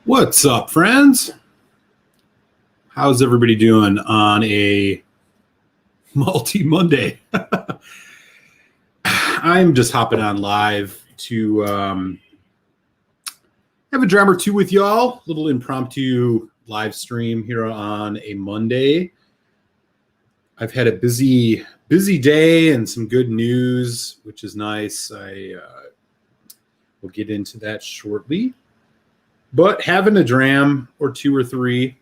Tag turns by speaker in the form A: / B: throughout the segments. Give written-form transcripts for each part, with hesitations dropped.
A: What's up, friends? How's everybody doing on a multi Monday? I'm just hopping on live to have a dram or two with y'all. Little impromptu live stream here on a Monday. I've had a busy day and some good news, which is nice. I will get into that shortly. But having a dram or two or three,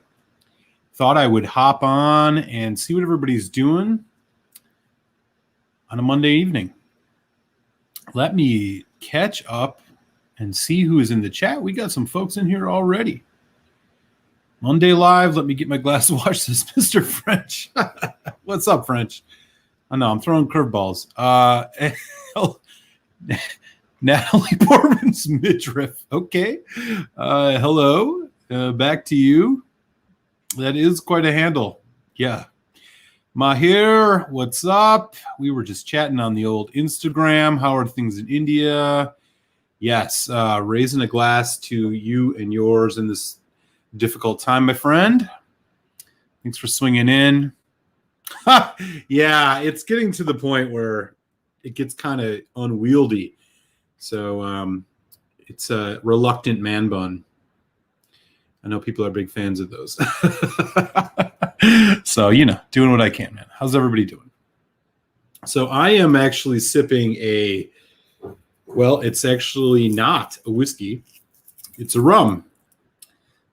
A: thought I would hop on and see what everybody's doing on a Monday evening. Let me catch up and see who is in the chat. We got some folks in here already. Monday Live, let me get my glass of water, says Mr. French. What's up, French? I know, I'm throwing curveballs. Natalie Portman's midriff. Okay. Hello. Back to you. That is quite a handle. Yeah. Mahir, what's up? We were just chatting on the old Instagram. How are things in India? Yes. Raising a glass to you and yours in this difficult time, my friend. Thanks for swinging in. Yeah, it's getting to the point where it gets kind of unwieldy. So it's a reluctant man bun. I know people are big fans of those. So, doing what I can, man. How's everybody doing? So I am actually sipping it's actually not a whiskey. It's a rum.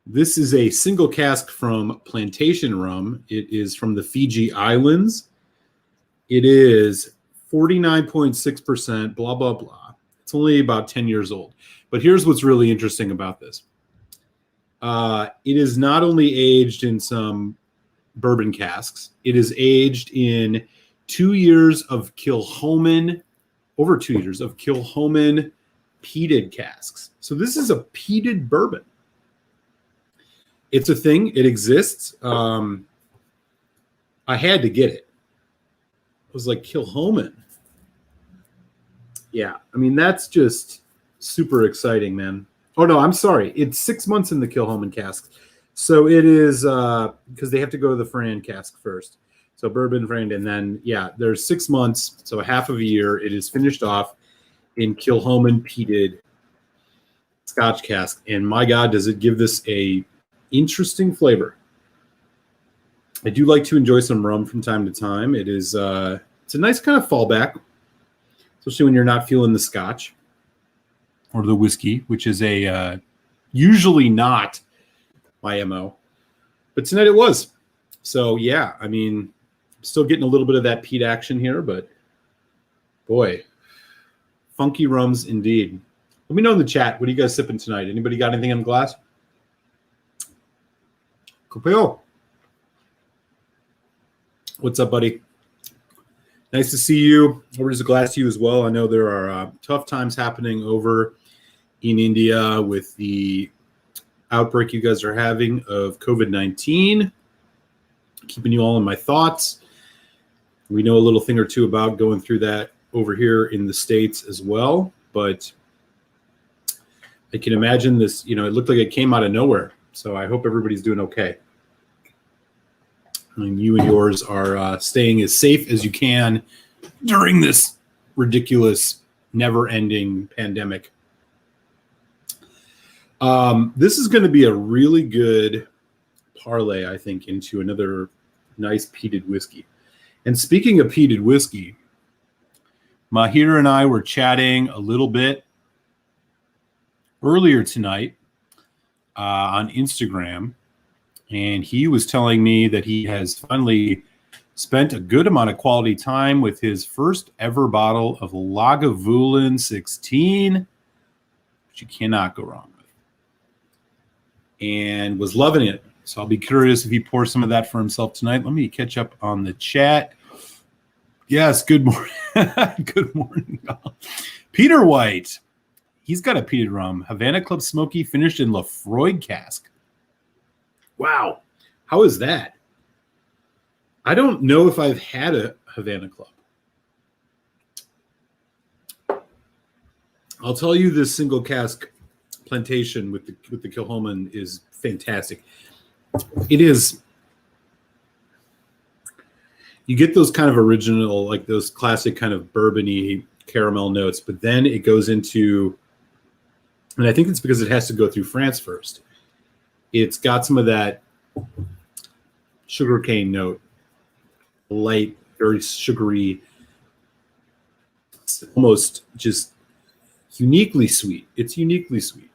A: This is a single cask from Plantation Rum. It is from the Fiji Islands. It is 49.6%, blah, blah, blah. It's only about 10 years old. But here's what's really interesting about this. It is not only aged in some bourbon casks. It is aged in over 2 years of Kilchoman peated casks. So this is a peated bourbon. It's a thing. It exists. I had to get it. It was like Kilchoman. Yeah, I mean, that's just super exciting, man. Oh, no, I'm sorry. It's 6 months in the Kilchoman cask. So it is because they have to go to the Fran cask first. So bourbon, Fran, and then, there's 6 months, so a half of a year. It is finished off in Kilchoman peated Scotch cask. And my God, does it give this a interesting flavor. I do like to enjoy some rum from time to time. It is it's a nice kind of fallback, especially when you're not feeling the Scotch or the whiskey, which is a usually not my MO. But tonight it was. So, yeah, I mean, I'm still getting a little bit of that peat action here, but boy, funky rums indeed. Let me know in the chat. What are you guys sipping tonight? Anybody got anything in the glass? Copio. What's up, buddy? Nice to see you. There's a glass to you as well. I know there are tough times happening over in India with the outbreak you guys are having of COVID-19. Keeping you all in my thoughts. We know a little thing or two about going through that over here in the States as well. But I can imagine this, it looked like it came out of nowhere. So I hope everybody's doing okay. And you and yours are staying as safe as you can during this ridiculous, never-ending pandemic. This is going to be a really good parlay, I think, into another nice peated whiskey. And speaking of peated whiskey, Mahir and I were chatting a little bit earlier tonight on Instagram, and he was telling me that he has finally spent a good amount of quality time with his first ever bottle of Lagavulin 16, which you cannot go wrong with, and was loving it. So I'll be curious if he pours some of that for himself tonight. Let me catch up on the chat. Yes, good morning. Good morning. Peter White. He's got a peated rum. Havana Club Smoky finished in Lafroig cask. Wow. How is that? I don't know if I've had a Havana Club. I'll tell you this single cask Plantation with the Kilhoman is fantastic. It is. You get those kind of original, like those classic kind of bourbony caramel notes, but then it goes into, and I think it's because it has to go through France first. It's got some of that sugarcane note, light, very sugary, almost just uniquely sweet. It's uniquely sweet.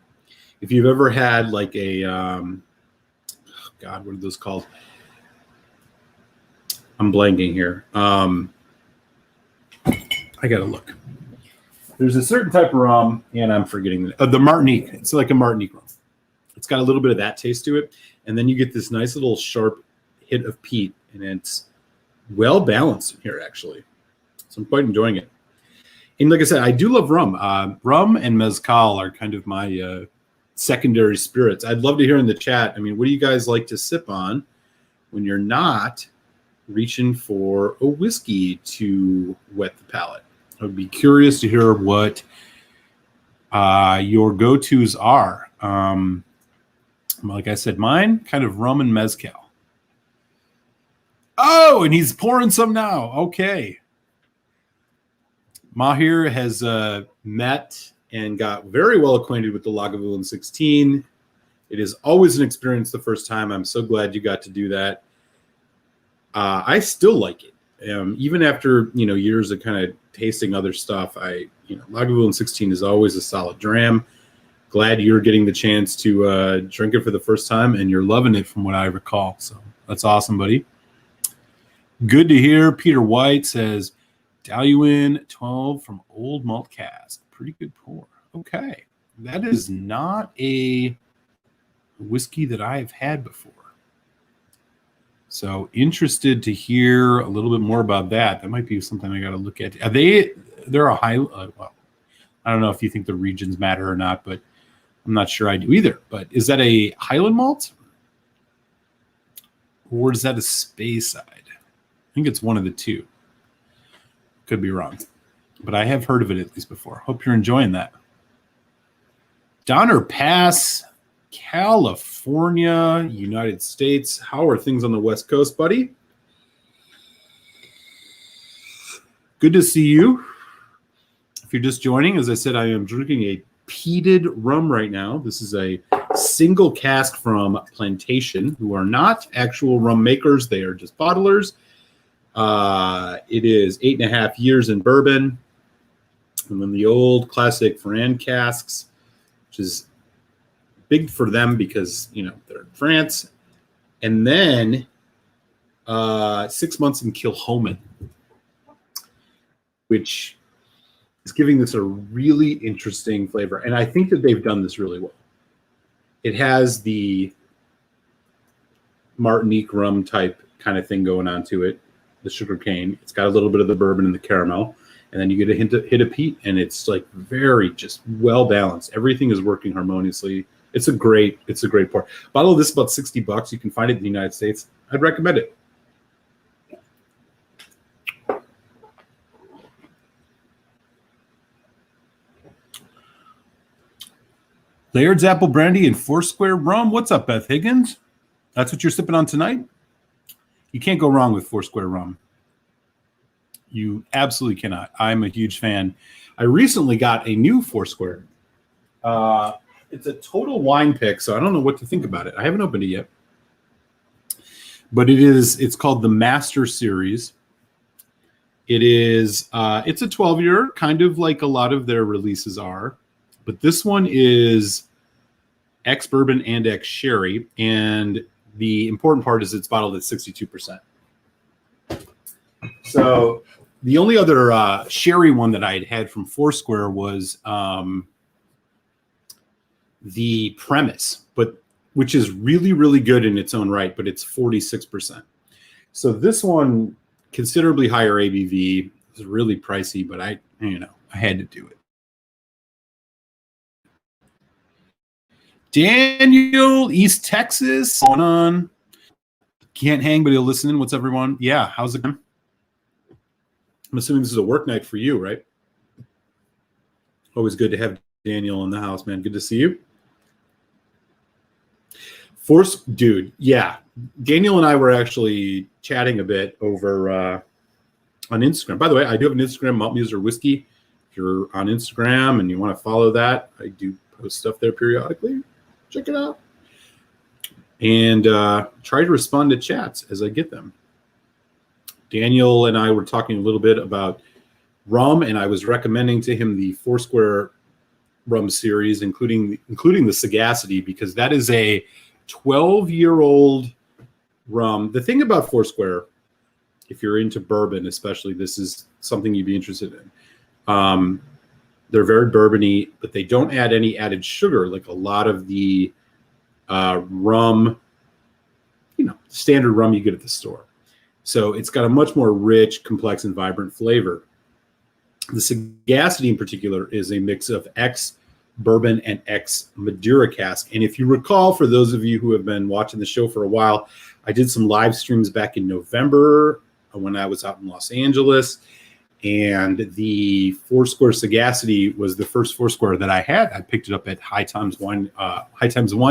A: If you've ever had like a, God, what are those called? I'm blanking here. I gotta look. There's a certain type of rum, and I'm forgetting the Martinique. It's like a Martinique rum. It's got a little bit of that taste to it, and then you get this nice little sharp hit of peat, and it's well balanced in here actually. So I'm quite enjoying it. And like I said, I do love rum. Rum and mezcal are kind of my secondary spirits. I'd love to hear in the chat. I mean, what do you guys like to sip on when you're not reaching for a whiskey to wet the palate? I would be curious to hear what your go-tos are. Like I said, mine kind of rum and mezcal. Oh, and he's pouring some now. Okay. Mahir has met and got very well acquainted with the Lagavulin 16. It is always an experience the first time. I'm so glad you got to do that. I still like it. Even after, years of kind of tasting other stuff, Lagavulin 16 is always a solid dram. Glad you're getting the chance to drink it for the first time, and you're loving it from what I recall. So that's awesome, buddy. Good to hear. Peter White says, Daluin 12 from Old Malt Cask. Pretty good pour. Okay. That is not a whiskey that I've had before. So interested to hear a little bit more about that. That might be something I got to look at. They're a high, well, I don't know if you think the regions matter or not, but I'm not sure I do either. But is that a Highland malt? Or is that a Speyside? I think it's one of the two. Could be wrong. But I have heard of it at least before. Hope you're enjoying that. Donner Pass, California, United States. How are things on the West Coast, buddy? Good to see you. If you're just joining, as I said, I am drinking a peated rum right now. This is a single cask from Plantation, who are not actual rum makers. They are just bottlers. It is 8.5 years in bourbon. And then the old classic Ferrand casks, which is big for them because, they're in France. And then 6 months in Kilhoman, which is giving this a really interesting flavor. And I think that they've done this really well. It has the Martinique rum type kind of thing going on to it, the sugar cane. It's got a little bit of the bourbon and the caramel. And then you get a hit of peat, and it's like very just well balanced. Everything is working harmoniously. It's a great pour. Bottle of this is about $60. You can find it in the United States. I'd recommend it. Laird's Apple Brandy and Foursquare Rum. What's up, Beth Higgins? That's what you're sipping on tonight? You can't go wrong with Foursquare Rum. You absolutely cannot. I'm a huge fan. I recently got a new Foursquare. It's a total wine pick, so I don't know what to think about it. I haven't opened it yet. But it's called the Master Series. It's a 12-year, kind of like a lot of their releases are. But this one is ex-bourbon and ex-sherry. And the important part is it's bottled at 62%. So the only other sherry one that I had from Foursquare was the Premise, which is really, really good in its own right, but it's 46%. So this one, considerably higher ABV, is really pricey, but I had to do it. Daniel, East Texas, going on. Can't hang, but he'll listen in. What's up, everyone? Yeah, how's it going? I'm assuming this is a work night for you, right? Always good to have Daniel in the house, man. Good to see you. Force, dude, yeah. Daniel and I were actually chatting a bit over on Instagram. By the way, I do have an Instagram, Malt Muser Whiskey. If you're on Instagram and you want to follow that, I do post stuff there periodically. Check it out. And try to respond to chats as I get them. Daniel and I were talking a little bit about rum, and I was recommending to him the Foursquare rum series, including the Sagacity, because that is a 12-year-old rum. The thing about Foursquare, if you're into bourbon especially, this is something you'd be interested in. They're very bourbony, but they don't add any added sugar like a lot of the rum, standard rum you get at the store. So it's got a much more rich, complex, and vibrant flavor. The Sagacity in particular is a mix of ex-bourbon and ex-Madeira cask. And if you recall, for those of you who have been watching the show for a while, I did some live streams back in November when I was out in Los Angeles. And the Foursquare Sagacity was the first Foursquare that I had. I picked it up at High Times Wine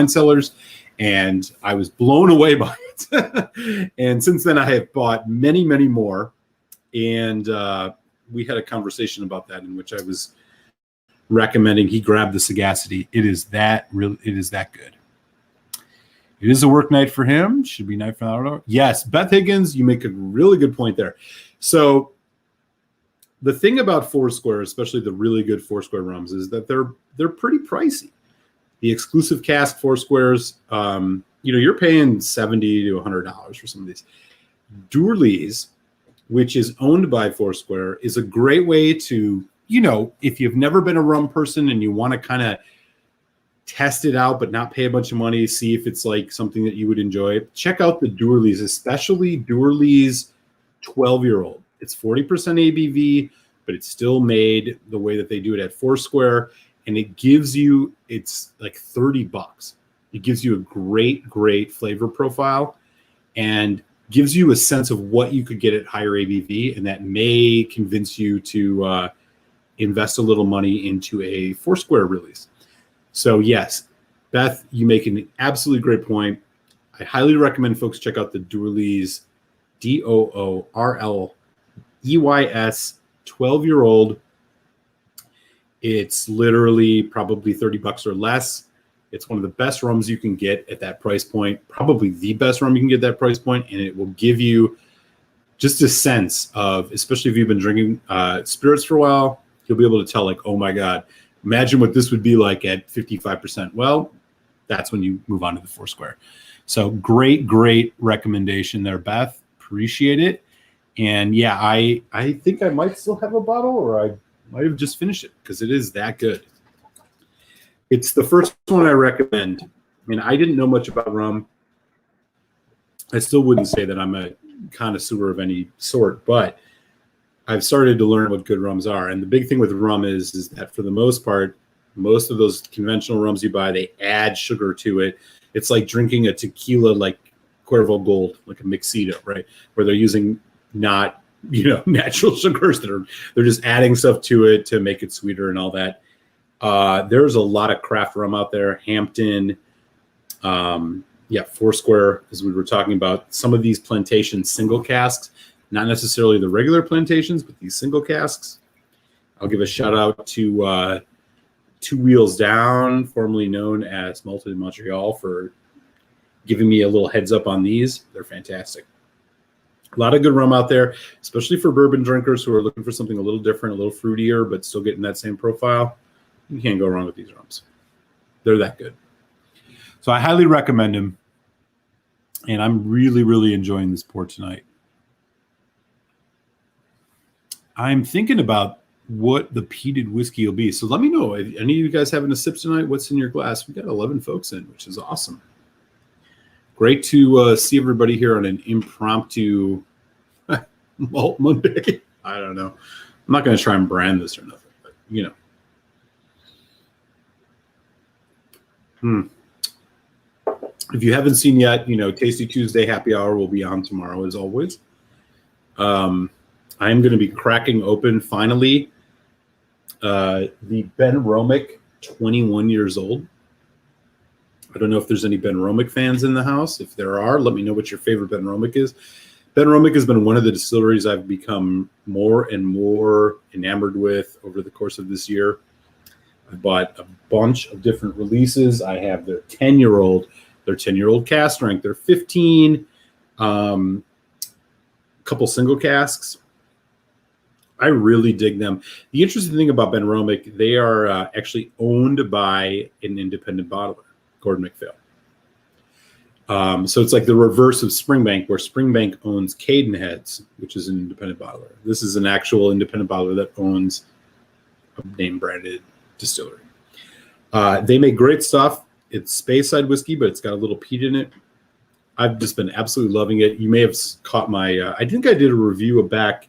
A: Cellars, and I was blown away by it. And since then, I have bought many, many more. And we had a conversation about that in which I was recommending he grab the Sagacity. It is that good. It is a work night for him. Should be night for that. Yes, Beth Higgins, you make a really good point there. So the thing about Foursquare, especially the really good Foursquare rums, is that they're pretty pricey. The exclusive cask Foursquares, you're paying $70 to $100 for some of these. Dourly's, which is owned by Foursquare, is a great way to, if you've never been a rum person and you want to kind of test it out but not pay a bunch of money, see if it's like something that you would enjoy, check out the Dourly's, especially Dourly's 12-year-old. It's 40% ABV, but it's still made the way that they do it at Foursquare, and it gives you, it's like $30. It gives you a great flavor profile and gives you a sense of what you could get at higher ABV, and that may convince you to invest a little money into a Foursquare release. So yes, Beth, you make an absolutely great point. I highly recommend folks check out the Dourly's, Doorleys 12-year-old. It's literally probably $30 or less. It's one of the best rums you can get at that price point, probably the best rum you can get at that price point, and it will give you just a sense of, especially if you've been drinking spirits for a while, you'll be able to tell, like, oh my God, imagine what this would be like at 55%. Well, that's when you move on to the Foursquare. So great recommendation there, Beth. Appreciate it. And yeah, I think I might still have a bottle, or I might have just finished it because it is that good. It's the first one I recommend. I mean, I didn't know much about rum. I still wouldn't say that I'm a connoisseur of any sort, but I've started to learn what good rums are. And the big thing with rum is that for the most part, most of those conventional rums you buy, they add sugar to it. It's like drinking a tequila like Cuervo Gold, like a mixito, right? Where they're using not, natural sugars they're just adding stuff to it to make it sweeter and all that. There's a lot of craft rum out there. Hampton, Foursquare, as we were talking about. Some of these plantation single casks, not necessarily the regular plantations, but these single casks. I'll give a shout out to Two Wheels Down, formerly known as Malt in Montreal, for giving me a little heads up on these. They're fantastic. A lot of good rum out there, especially for bourbon drinkers who are looking for something a little different, a little fruitier, but still getting that same profile. You can't go wrong with these rums. They're that good. So I highly recommend them. And I'm really enjoying this pour tonight. I'm thinking about what the peated whiskey will be. So let me know. If any of you guys having a sip tonight, what's in your glass? We got 11 folks in, which is awesome. Great to see everybody here on an impromptu Malt Monday. I don't know. I'm not going to try and brand this or nothing, but If you haven't seen yet, Tasty Tuesday Happy Hour will be on tomorrow as always. I'm going to be cracking open finally the Ben Romick 21 years old. I don't know if there's any Ben Romick fans in the house. If there are, let me know what your favorite Ben Romick is. Ben Romick has been one of the distilleries I've become more and more enamored with over the course of this year. I bought a bunch of different releases. I have their 10-year-old cask strength. They're 15, couple single casks. I really dig them. The interesting thing about Ben Romick, they are actually owned by an independent bottler, Gordon MacPhail. So it's like the reverse of Springbank, where Springbank owns Cadenheads, which is an independent bottler. This is an actual independent bottler that owns a name-branded distillery. They make great stuff. It's Speyside whiskey, but it's got a little peat in it. I've just been absolutely loving it. You may have caught my, I think I did a review back,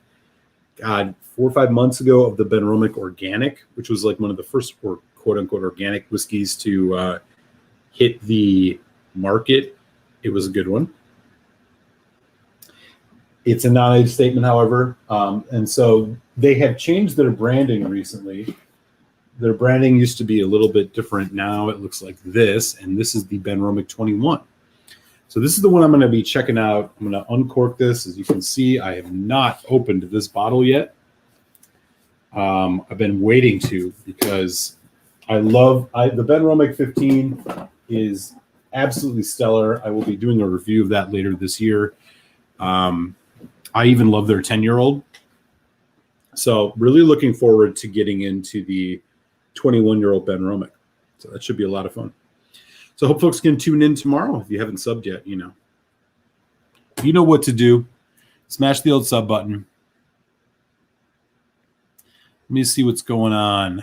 A: 4 or 5 months ago of the Ben Romick Organic, which was like one of the first quote-unquote organic whiskeys to hit the market. It was a good one. It's a non-age statement, however, and so they have changed their branding recently. Their branding used to be a little bit different. Now it looks like this, and this is the Ben Romick 21. So this is the one I'm going to be checking out. I'm going to uncork this. As you can see, I have not opened this bottle yet. I've been waiting to, because I love the Ben Romick 15 is absolutely stellar. I will be doing a review of that later this year. I even love their 10-year-old. So really looking forward to getting into the 21-year-old Ben Romick. So that should be a lot of fun. So hope folks can tune in tomorrow. If you haven't subbed yet, you know what to do. Smash the old sub button. Let me see what's going on.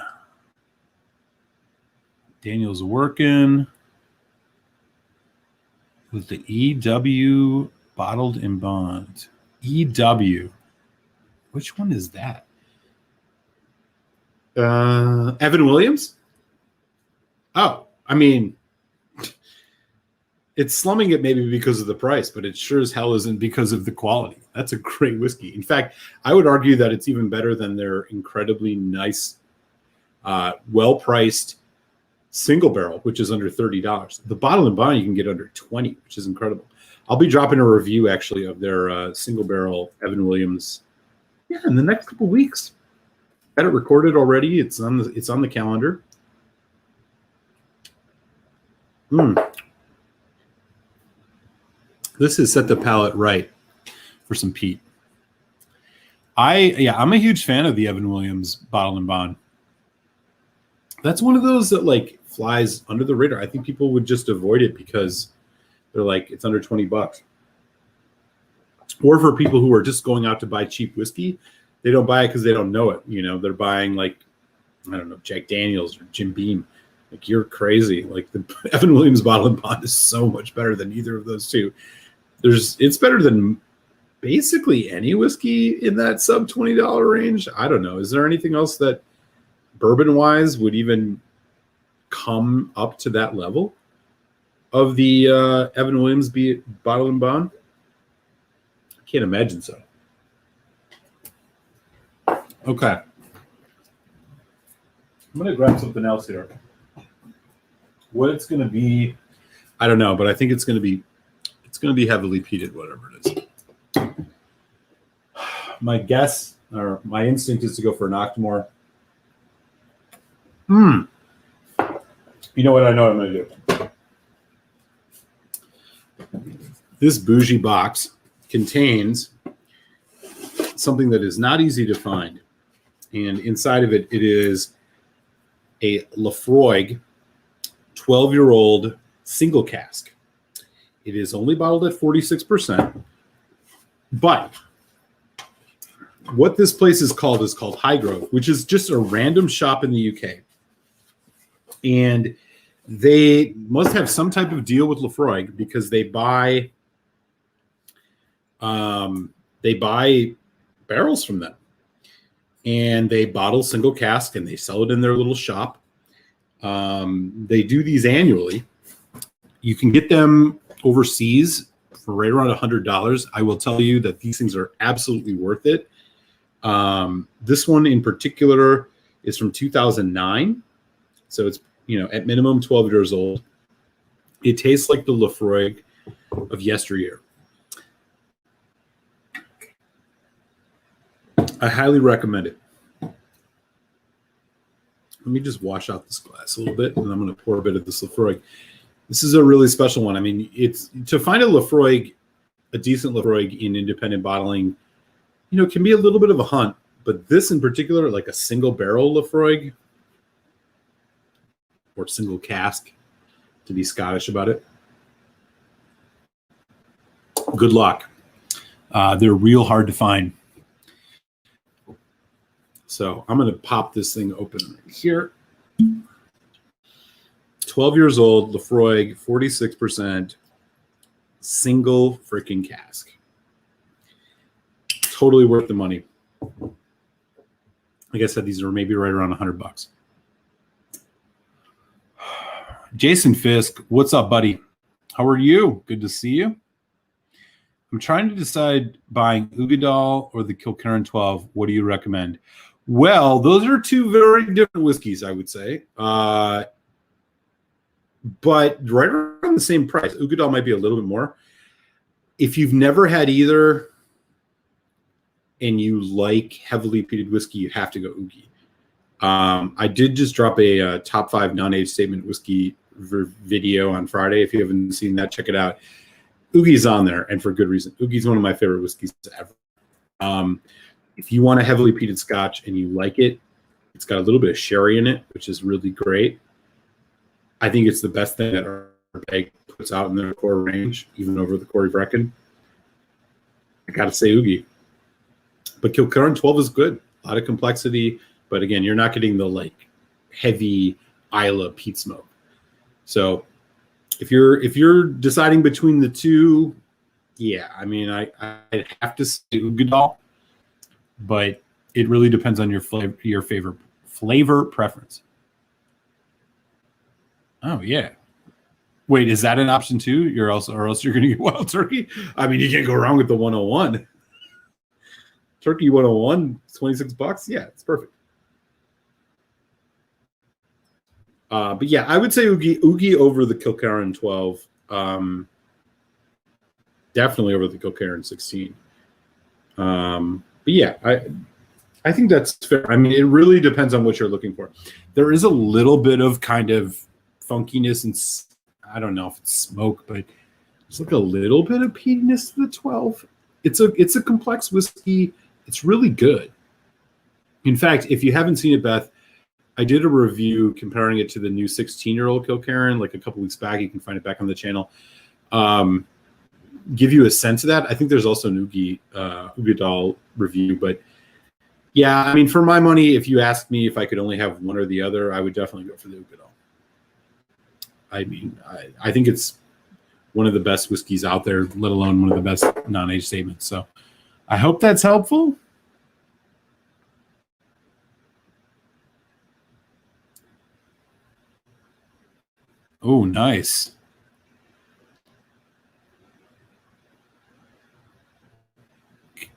A: Daniel's working with the EW bottled in bond. EW. Which one is that? Evan Williams? Oh, I mean, it's slumming it maybe because of the price, but it sure as hell isn't because of the quality. That's a great whiskey. In fact, I would argue that it's even better than their incredibly nice, well-priced single barrel, which is under $30. The bottle and bond you can get under $20, which is incredible. I'll be dropping a review actually of their single barrel Evan Williams, in the next couple weeks. Got it recorded already. It's on the calendar. This has set the palate right for some peat. I'm a huge fan of the Evan Williams bottle and bond. That's one of those that like flies under the radar. I think people would just avoid it because they're like, it's under $20. Or for people who are just going out to buy cheap whiskey, they don't buy it because they don't know it. They're buying like, I don't know, Jack Daniels or Jim Beam. Like, you're crazy. Like, the Evan Williams bottle and bond is so much better than either of those two. It's better than basically any whiskey in that sub $20 range. I don't know. Is there anything else that bourbon wise would even come up to that level of the Evan Williams bottle and bond? I can't imagine so. Okay. I'm going to grab something else here. What it's going to be, I don't know, but I think it's going to be heavily peated, whatever it is. My guess, or my instinct, is to go for an Octomore. You know what I'm going to do? This bougie box contains something that is not easy to find. And inside of it, it is a Lafroig 12-year-old single cask. It is only bottled at 46%. But what this place is called Highgrove, which is just a random shop in the UK. And they must have some type of deal with Lafroig because they buy barrels from them. And they bottle single cask and they sell it in their little shop. They do these annually. You can get them overseas for right around $100. I will tell you that these things are absolutely worth it. This one in particular is from 2009. So it's, at minimum 12 years old. It tastes like the Lafroig of yesteryear. I highly recommend it. Let me just wash out this glass a little bit, and I'm going to pour a bit of this Lafroig. This is a really special one. I mean, it's to find a Lafroig, a decent Lafroig in independent bottling, can be a little bit of a hunt. But this in particular, like a single barrel Lafroig or single cask, to be Scottish about it, good luck. They're real hard to find. So I'm going to pop this thing open right here. 12 years old, Lafroig, 46%, single freaking cask. Totally worth the money. Like I said, these are maybe right around $100. Jason Fisk, what's up, buddy? How are you? Good to see you. I'm trying to decide buying Uigeadail or the Kilkerran 12. What do you recommend? Well, those are two very different whiskeys, I would say. But right around the same price. Uigeadail might be a little bit more. If you've never had either and you like heavily peated whiskey, you have to go Ugie. I did just drop a top 5 non-age statement whiskey video on Friday. If you haven't seen that, check it out. Ugie's on there, and for good reason. Ugie's one of my favorite whiskeys ever. If you want a heavily peated Scotch and you like it, it's got a little bit of sherry in it, which is really great. I think it's the best thing that Ardbeg puts out in their core range, even over the Corey Vrecken. I got to say Ugie. But Kilkerran 12 is good. A lot of complexity, but again, you're not getting the heavy Isla peat smoke. So if you're deciding between the two, yeah, I mean, I'd have to say Uigeadail, but it really depends on your flavor preference. Oh yeah. Wait, is that an option too? Or else you're going to get Wild Turkey? I mean, you can't go wrong with the 101. Turkey 101, $26. Yeah, it's perfect. But yeah, I would say Ugie over the Kilkerran 12. Definitely over the Kilkerran 16. But yeah, I think that's fair. I mean, it really depends on what you're looking for. There is a little bit of kind of funkiness and I don't know if it's smoke, but there's like a little bit of peatiness to the 12. It's a complex whiskey. It's really good. In fact, if you haven't seen it, Beth, I did a review comparing it to the new 16-year-old Kilkerran like a couple weeks back. You can find it back on the channel. Give you a sense of that. I think there's also an Uigeadail review, but yeah, I mean, for my money, if you asked me if I could only have one or the other, I would definitely go for the Uigeadail. I mean, I think it's one of the best whiskeys out there, let alone one of the best non-age statements. So I hope that's helpful. Oh, nice.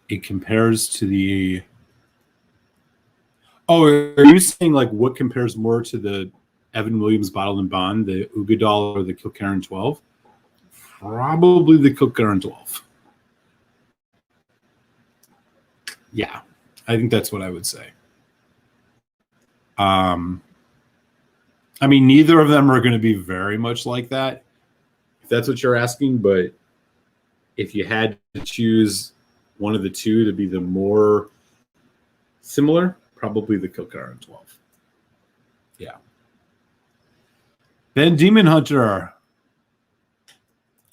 A: It compares to the... Oh, are you saying like what compares more to the Evan Williams Bottled and Bond, the Uigeadail or the Kilkerran 12? Probably the Kilkerran 12. Yeah, I think that's what I would say. I mean, neither of them are going to be very much like that, if that's what you're asking. But if you had to choose one of the two to be the more similar, probably the Kilkerran 12. Yeah. Ben Demon Hunter.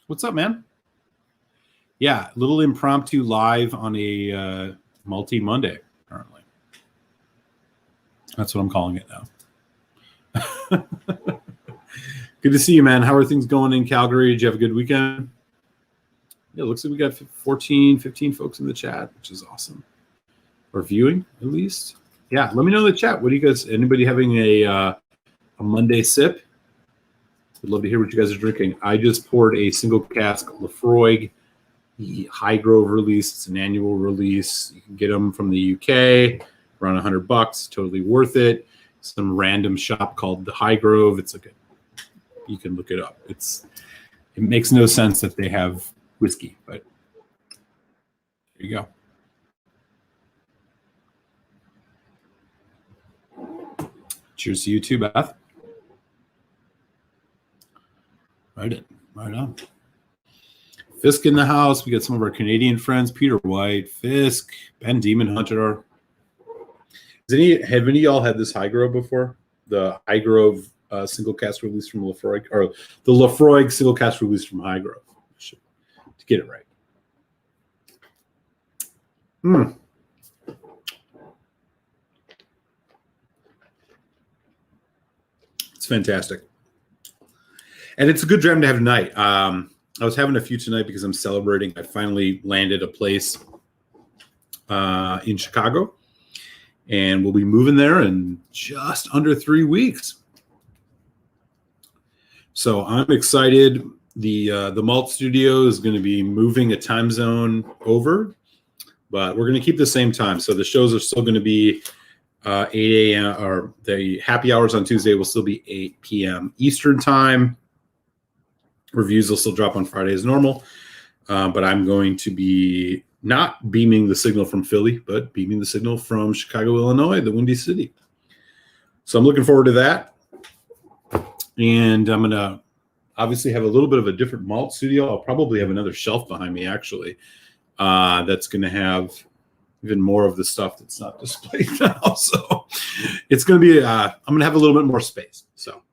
A: What's up, man? Yeah, little impromptu live on a multi-Monday currently. That's what I'm calling it now. Good to see you, man. How are things going in Calgary? Did you have a good weekend? Yeah, it looks like we got 15 folks in the chat, which is awesome. Or viewing, at least. Yeah, let me know in the chat. What do you guys, anybody having a Monday sip? I'd love to hear what you guys are drinking. I just poured a single cask Lafroig, the Highgrove release. It's an annual release. You can get them from the UK, around $100. Totally worth it. Some random shop called the Highgrove. It's like a You can look it up. It makes no sense that they have whiskey, but there you go. Cheers to you too, Beth. Right on. Fisk in the house. We got some of our Canadian friends, Peter White, Fisk, Ben Demon Hunter. Have any of y'all had this High Grove before? The High Grove single cask release from Lafroig, or the Lafroig single cask release from High Grove, to get it right. It's fantastic. And it's a good dram to have tonight. I was having a few tonight because I'm celebrating. I finally landed a place in Chicago, and we'll be moving there in just under 3 weeks. So I'm excited. The Malt studio is going to be moving a time zone over, but we're going to keep the same time. So the shows are still going to be 8 a.m. or the happy hours on Tuesday will still be 8 p.m. Eastern time. Reviews will still drop on Friday as normal, but I'm going to be not beaming the signal from Philly, but beaming the signal from Chicago, Illinois, the Windy City. So I'm looking forward to that. And I'm going to obviously have a little bit of a different malt studio. I'll probably have another shelf behind me, actually, that's going to have even more of the stuff that's not displayed now. So it's going to be, I'm going to have a little bit more space. So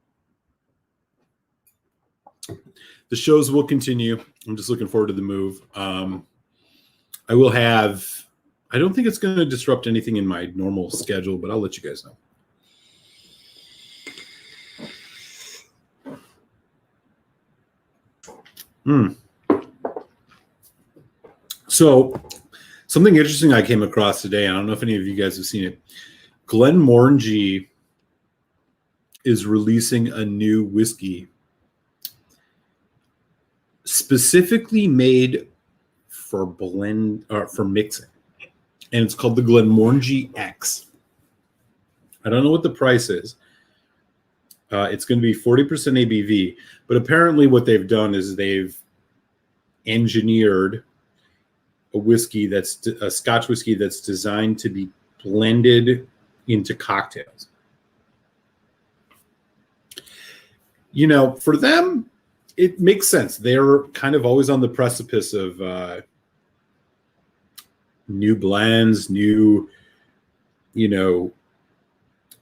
A: the shows will continue. I'm just looking forward to the move. I don't think it's going to disrupt anything in my normal schedule, but I'll let you guys know. So something interesting I came across today, I don't know if any of you guys have seen it. Glenmorangie is releasing a new whiskey specifically made for blend or for mixing, and it's called the Glenmorangie X. I don't know what the price is. It's going to be 40% ABV, but apparently what they've done is they've engineered a Scotch whiskey that's designed to be blended into cocktails. You know, for them, it makes sense. They're kind of always on the precipice of new blends, new,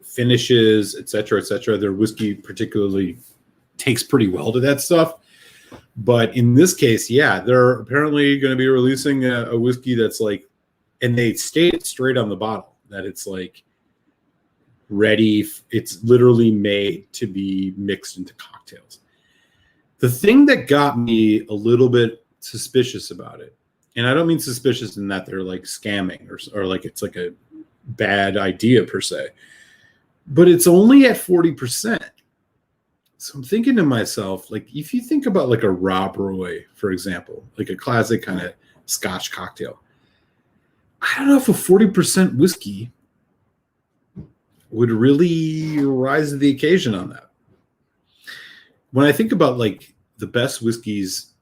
A: finishes, et cetera, et cetera. Their whiskey particularly takes pretty well to that stuff. But in this case, yeah, they're apparently going to be releasing a whiskey that's like, and they state straight on the bottle that it's like ready. It's literally made to be mixed into cocktails. The thing that got me a little bit suspicious about it, and I don't mean suspicious in that they're like scamming or like it's like a bad idea per se, but it's only at 40%. So I'm thinking to myself, like, if you think about like a Rob Roy, for example, like a classic kind of Scotch cocktail, I don't know if a 40% whiskey would really rise to the occasion on that. When I think about like the best whiskeys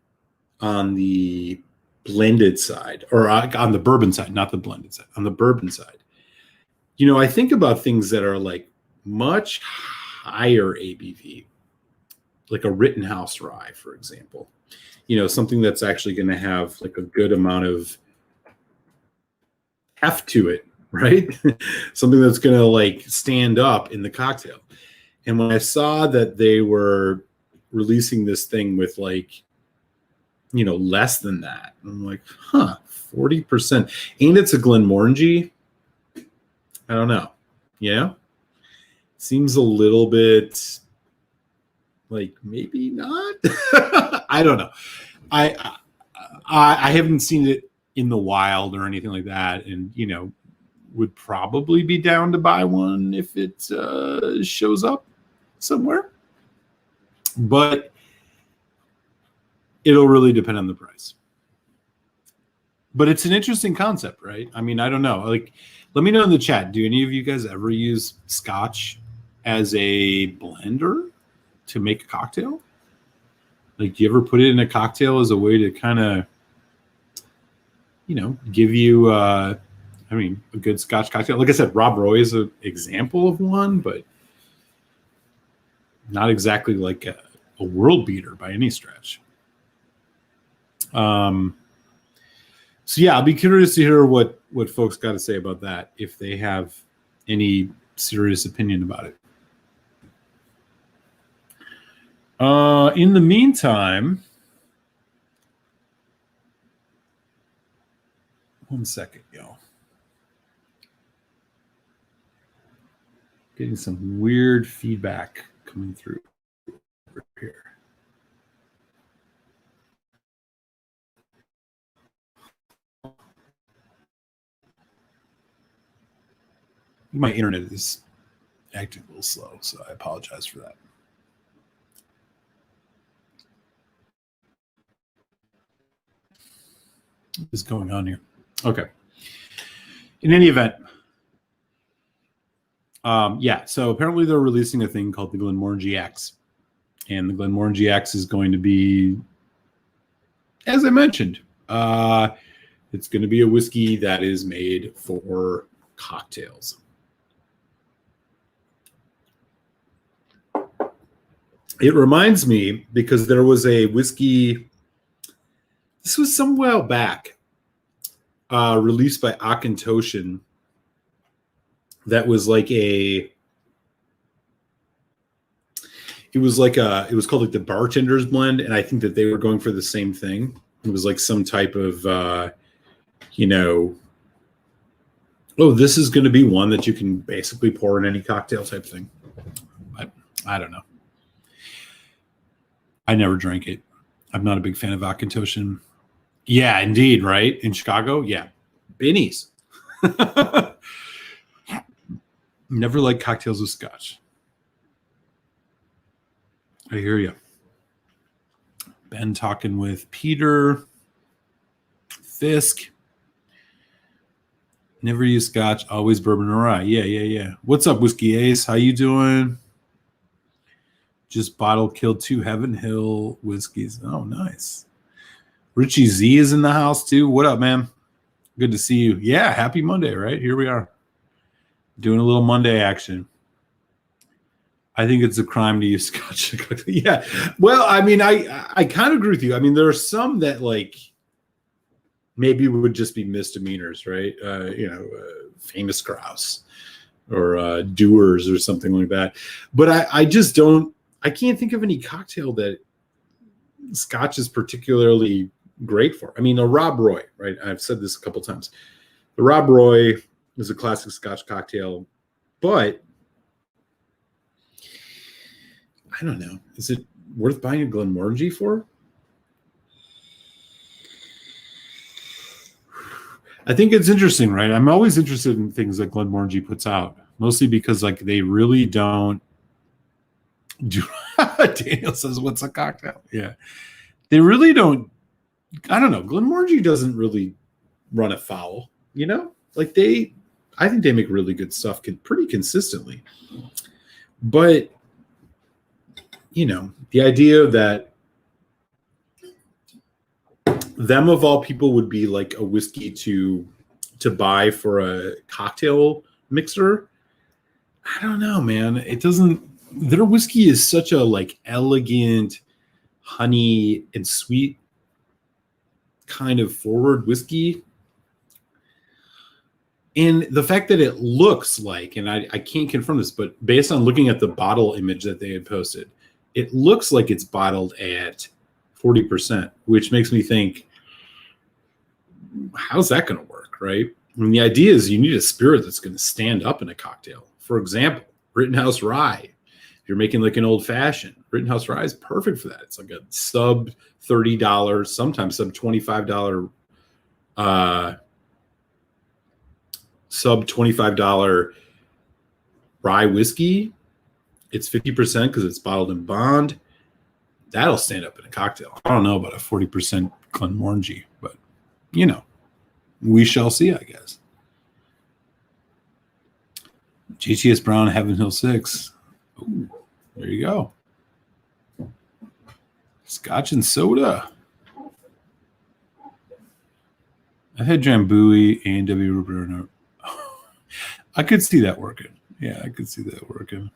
A: on the blended side, or on the bourbon side, not the blended side, on the bourbon side, I think about things that are like much higher ABV, like a Rittenhouse rye, for example, something that's actually going to have like a good amount of heft to it, right? Something that's going to like stand up in the cocktail. And when I saw that they were releasing this thing with like, less than that, I'm like, 40%. And it's a Glenmorangie. I don't know. Seems a little bit like maybe not. I don't know. I haven't seen it in the wild or anything like that, and would probably be down to buy one if it shows up somewhere. But it'll really depend on the price. But it's an interesting concept, right? I mean, I don't know. Like, let me know in the chat. Do any of you guys ever use Scotch as a blender? to make a cocktail? Like, do you ever put it in a cocktail as a way to kind of, give you, a good Scotch cocktail? Like I said, Rob Roy is an example of one, but not exactly like a world beater by any stretch. So yeah, I'll be curious to hear what folks got to say about that, if they have any serious opinion about it. In the meantime, one second, y'all. Getting some weird feedback coming through here. My internet is acting a little slow, so I apologize for that. What is going on here? Okay. In any event, so apparently they're releasing a thing called the Glenmorangie X. And the Glenmorangie X is going to be, as I mentioned, it's going to be a whiskey that is made for cocktails. It reminds me, because there was a whiskey, this was some while back, released by Akintoshin, that was like it was called like the Bartender's Blend, and I think that they were going for the same thing. It was like some type of, this is going to be one that you can basically pour in any cocktail type thing. But I don't know. I never drank it. I'm not a big fan of Akintoshin. Yeah, indeed, right? In Chicago? Yeah. Benny's. Never liked cocktails with Scotch. I hear you. Ben talking with Peter. Fisk. Never use Scotch, always bourbon or rye. Yeah. What's up, Whiskey Ace? How you doing? Just bottle killed 2 Heaven Hill whiskeys. Oh, nice. Richie Z is in the house too. What up, man? Good to see you. Yeah, happy Monday, right? Here we are. Doing a little Monday action. I think it's a crime to use Scotch. Yeah. Well, I mean, I kind of agree with you. I mean, there are some that like maybe would just be misdemeanors, right? Famous grouse or doers or something like that. But I just don't. I can't think of any cocktail that Scotch is particularly great for. I mean, a Rob Roy, right? I've said this a couple times. The Rob Roy is a classic Scotch cocktail, but I don't know. Is it worth buying a Glenmorangie for? I think it's interesting, right? I'm always interested in things that Glenmorangie puts out, mostly because like they really don't do. Daniel says, "What's a cocktail?" Yeah, they really don't. I don't know. Glenmorangie doesn't really run afoul, Like I think they make really good stuff pretty consistently. But the idea that them of all people would be like a whiskey to buy for a cocktail mixer, I don't know, man. It doesn't. Their whiskey is such a like elegant, honey and sweet kind of forward whiskey. And the fact that it looks like, and I can't confirm this, but based on looking at the bottle image that they had posted, it looks like it's bottled at 40%, which makes me think, how's that going to work, right? I mean, the idea is you need a spirit that's going to stand up in a cocktail. For example, Rittenhouse Rye. If you're making like an old fashioned, Rittenhouse Rye is perfect for that. It's like a sub $30, sometimes sub $25, sub $25 rye whiskey. It's 50% because it's bottled in bond. That'll stand up in a cocktail. I don't know about a 40% Glenmorangie, but we shall see, I guess. JTS Brown, Heaven Hill 6. Ooh, there you go. Scotch and soda. I had Drambuie, A&W Rupert. I could see that working. Yeah, I could see that working.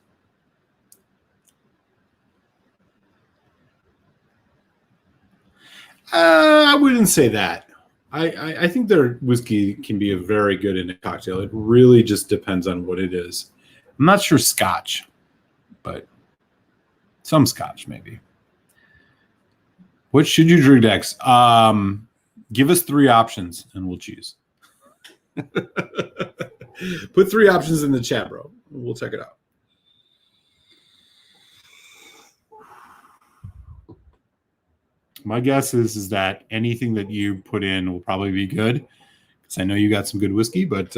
A: I wouldn't say that. I think their whiskey can be a very good in a cocktail. It really just depends on what it is. I'm not sure Scotch, but some Scotch maybe. What should you drink next? Give us 3 options and we'll choose. Put 3 options in the chat, bro. We'll check it out. My guess is that anything that you put in will probably be good, because I know you got some good whiskey. But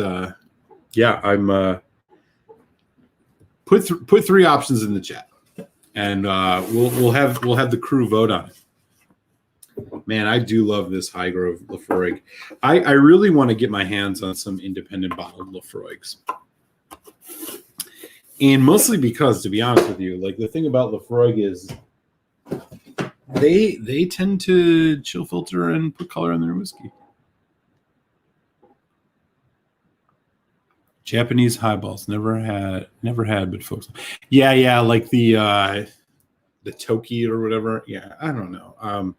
A: yeah, I'm put 3 options in the chat, and we'll have the crew vote on it. Man, I do love this Highgrove Laphroaig. I really want to get my hands on some independent bottled Laphroaigs, and mostly because, to be honest with you, like the thing about Laphroaig is they tend to chill filter and put color in their whiskey. Japanese highballs, never had, but folks, yeah, like the Toki or whatever. Yeah, I don't know.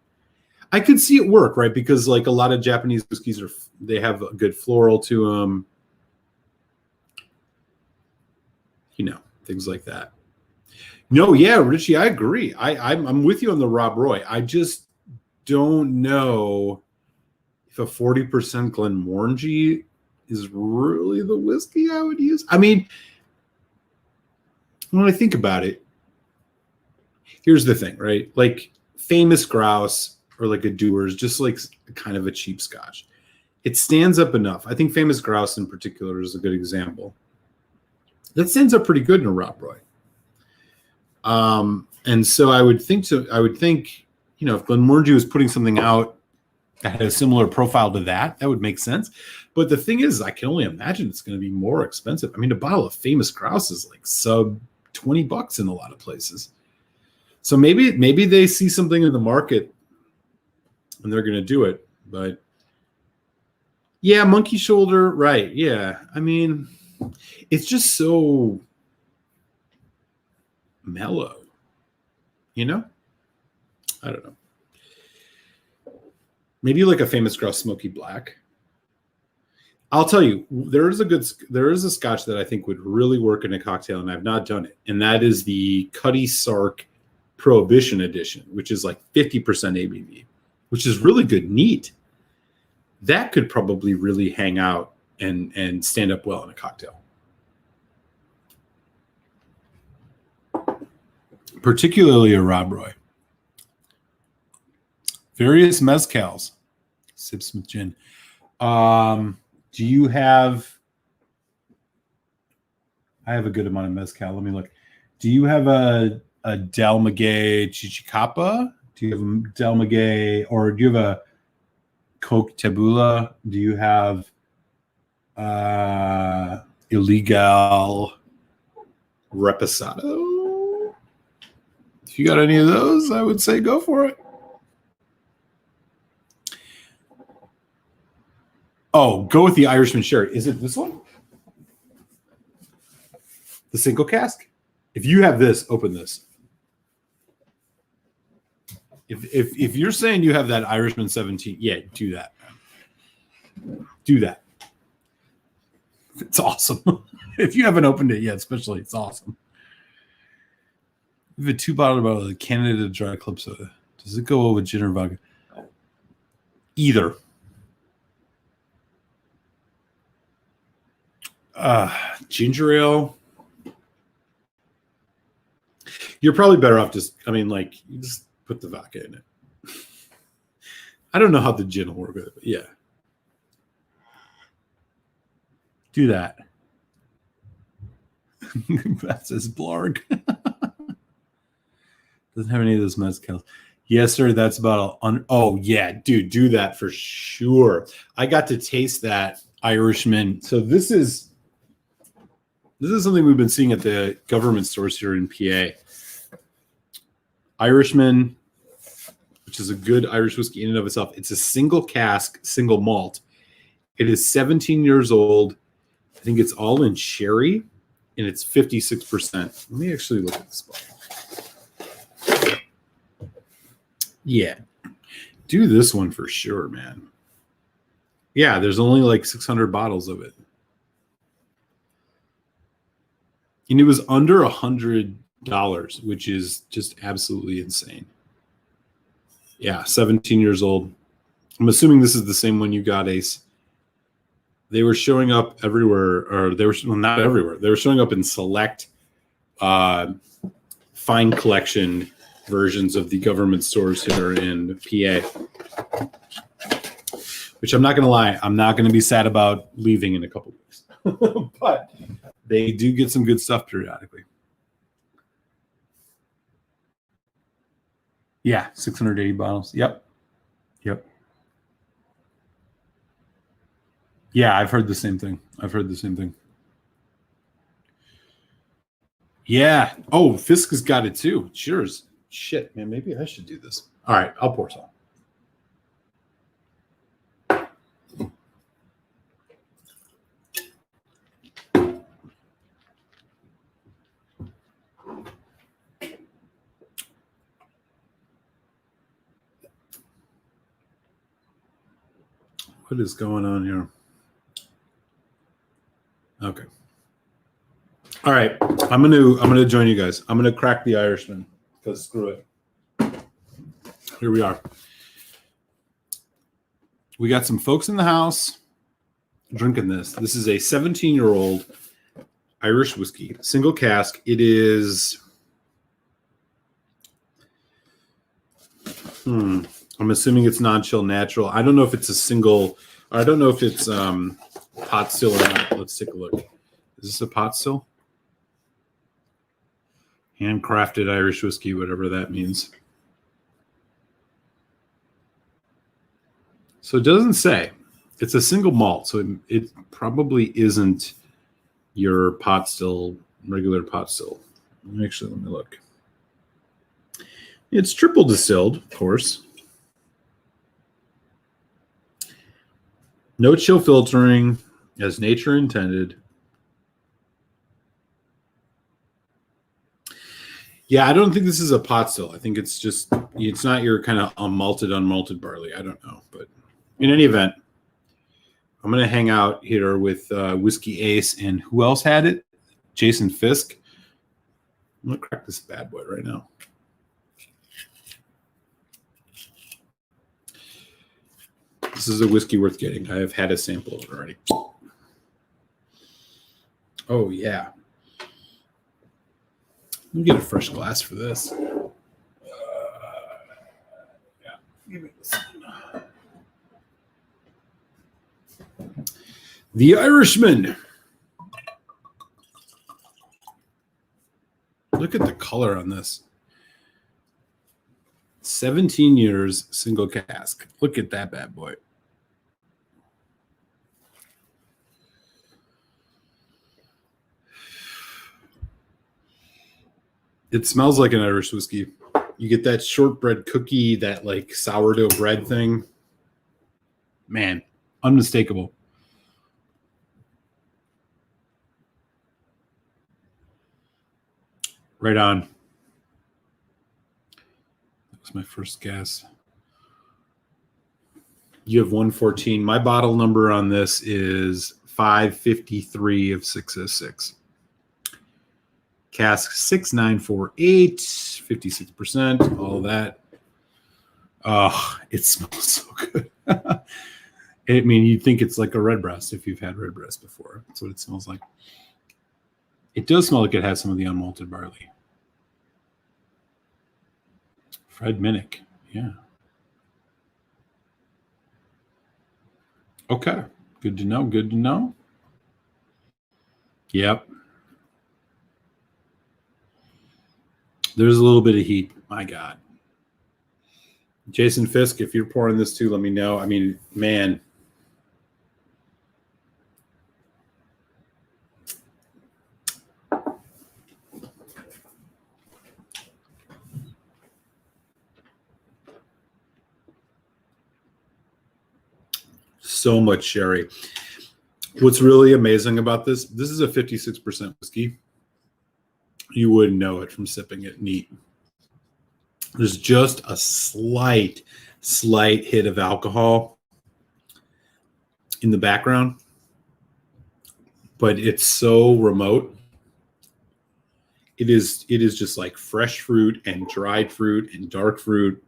A: I could see it work, right? Because like a lot of Japanese whiskeys they have a good floral to them, things like that. No, yeah, Richie, I agree. I'm with you on the Rob Roy. I just don't know if a 40% Glenmorangie is really the whiskey I would use. I mean, when I think about it, here's the thing, right? Like Famous Grouse or like a Dewar's, just like kind of a cheap Scotch. It stands up enough. I think Famous Grouse in particular is a good example. That stands up pretty good in a Rob Roy. And so I would think, if Glenmorangie was putting something out that had a similar profile to that would make sense. But the thing is, I can only imagine it's going to be more expensive. I mean, a bottle of Famous Grouse is like sub $20 in a lot of places. So maybe they see something in the market and they're going to do it. But yeah, Monkey Shoulder, right? Yeah, I mean, it's just so mellow, I don't know. Maybe like a Famous Grouse Smoky Black. I'll tell you, there is a Scotch that I think would really work in a cocktail, and I've not done it, and that is the Cutty Sark Prohibition Edition, which is like 50% ABV, which is really good, neat. That could probably really hang out and stand up well in a cocktail. Particularly a Rob Roy. Various mezcals. Sipsmith gin. Do you have... I have a good amount of mezcal. Let me look. Do you have a Del Maguey Chichicapa? Do you have a Del Maguey, or do you have a Coke Tabula? Do you have Illegal Reposado? If you got any of those, I would say go for it. Oh, go with the Irishman Sherry. Is it this one? The single cask? If you have this, open this. If you're saying you have that Irishman 17, yeah, do that. Do that. It's awesome. If you haven't opened it yet, especially, it's awesome. We have a 2-bottle of the Canada Dry Club Soda. Does it go with gin or vodka? Either. Ginger ale. You're probably better off just put the vodka in it. I don't know how the gin will work with it, but yeah. Do that. That says Blarg. Doesn't have any of those mezcals. Yes, sir. That's about oh, yeah, dude, do that for sure. I got to taste that Irishman. So this is something we've been seeing at the government stores here in PA. Irishman which is a good Irish whiskey in and of itself. It's a single cask, single malt. It is 17 years old. I think it's all in sherry, and it's 56%. Let me actually look at this bottle. Yeah. Do this one for sure, man. Yeah, there's only like 600 bottles of it. And it was under $100, which is just absolutely insane. Yeah, 17 years old. I'm assuming this is the same one you got, Ace. They were showing up everywhere, or they were not everywhere. They were showing up in select fine collection versions of the government stores here in PA. Which I'm not going to lie, I'm not going to be sad about leaving in a couple weeks. But they do get some good stuff periodically. Yeah, 680 bottles. Yep. Yeah, I've heard the same thing. Yeah. Oh, Fisk has got it too. Cheers. Shit, man, maybe I should do this. All right, I'll pour some. What is going on here? Okay. All right. I'm gonna join you guys. I'm gonna crack the Irishman because screw it. Here we are. We got some folks in the house drinking this. This is a 17-year-old Irish whiskey, single cask. It is. I'm assuming it's non-chill natural. I don't know if it's a single. I don't know if it's pot still or not. Let's take a look. Is this a pot still? Handcrafted Irish whiskey, whatever that means. So it doesn't say. It's a single malt, so it probably isn't your pot still, regular pot still. Actually, let me look. It's triple distilled, of course. No chill filtering, as nature intended. Yeah, I don't think this is a pot still. I think it's just, it's not your kind of unmalted barley. I don't know. But in any event, I'm going to hang out here with Whiskey Ace. And who else had it? Jason Fisk. I'm going to crack this bad boy right now. This is a whiskey worth getting. I have had a sample of it already. Oh, yeah. Let me get a fresh glass for this. Yeah, give me this one. The Irishman. Look at the color on this. 17 years, single cask. Look at that bad boy. It smells like an Irish whiskey. You get that shortbread cookie, that like sourdough bread thing. Man, unmistakable. Right on. That was my first guess. You have 114. My bottle number on this is 553 of 606. Cask 6948, 56%, all that. Oh, it smells so good. I mean, you'd think it's like a redbreast if you've had redbreast before. That's what it smells like. It does smell like it has some of the unmalted barley. Fred Minnick, yeah. Okay, good to know, good to know. Yep. There's a little bit of heat. My God. Jason Fisk, if you're pouring this too, let me know. I mean, man. so much sherry. What's really amazing about this is a 56% whiskey. You wouldn't know it from sipping it neat. There's just a slight hit of alcohol in the background, but it's so remote. It is just like fresh fruit and dried fruit and dark fruit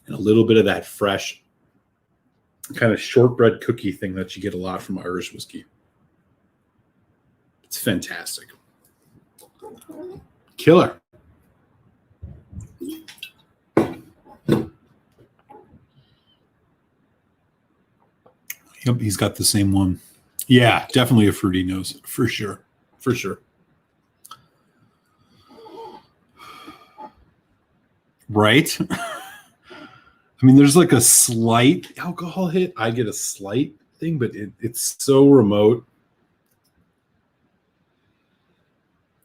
A: and a little bit of that fresh kind of shortbread cookie thing that you get a lot from Irish whiskey. It's fantastic. Killer. Yep, he's got the same one. Yeah, definitely a fruity nose, for sure. For sure. Right? I mean, there's like a slight alcohol hit. I get a slight thing, but it's so remote.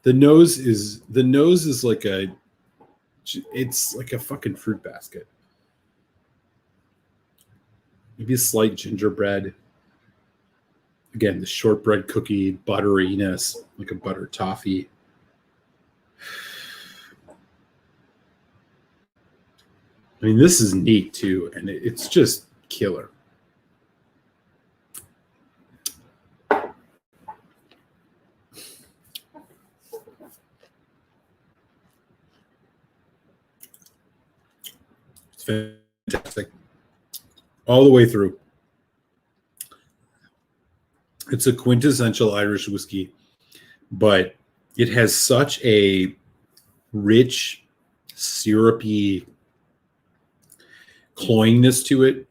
A: The nose is like it's like a fucking fruit basket. Maybe a slight gingerbread. Again, the shortbread cookie butteriness, like a butter toffee. I mean, this is neat too, and it's just killer. It's fantastic. All the way through. It's a quintessential Irish whiskey, but it has such a rich, syrupy cloyingness to it